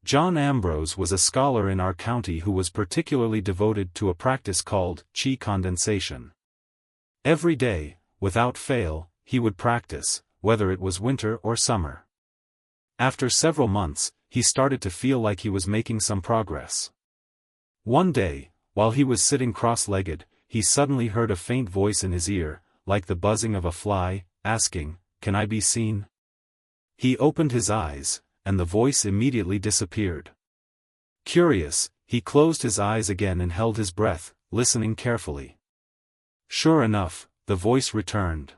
John Ambrose was a scholar in our county who was particularly devoted to a practice called chi condensation. Every day, without fail, he would practice, whether it was winter or summer. After several months, he started to feel like he was making some progress. One day, while he was sitting cross-legged, he suddenly heard a faint voice in his ear, like the buzzing of a fly, asking, "Can I be seen?" He opened his eyes, and the voice immediately disappeared. Curious, he closed his eyes again and held his breath, listening carefully. Sure enough, the voice returned.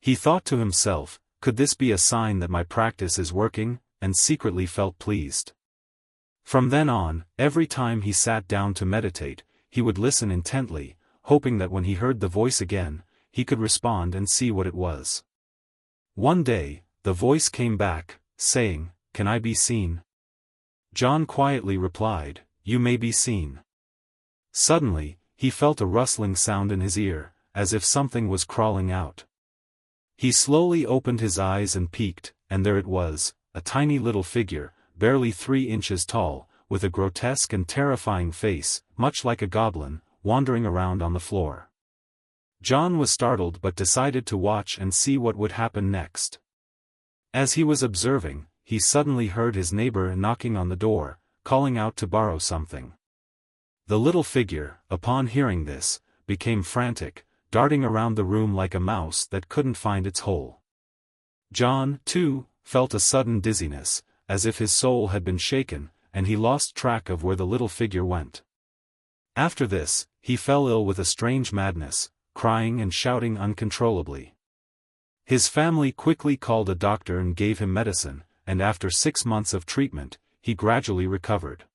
He thought to himself, could this be a sign that my practice is working, and secretly felt pleased. From then on, every time he sat down to meditate, he would listen intently, hoping that when he heard the voice again, he could respond and see what it was. One day, the voice came back, saying, "Can I be seen?" John quietly replied, "You may be seen." Suddenly, he felt a rustling sound in his ear, as if something was crawling out. He slowly opened his eyes and peeked, and there it was, a tiny little figure, barely 3 inches tall, with a grotesque and terrifying face, much like a goblin, wandering around on the floor. John was startled but decided to watch and see what would happen next. As he was observing, he suddenly heard his neighbor knocking on the door, calling out to borrow something. The little figure, upon hearing this, became frantic, darting around the room like a mouse that couldn't find its hole. John, too, felt a sudden dizziness, as if his soul had been shaken, and he lost track of where the little figure went. After this, he fell ill with a strange madness, crying and shouting uncontrollably. His family quickly called a doctor and gave him medicine, and after 6 months of treatment, he gradually recovered.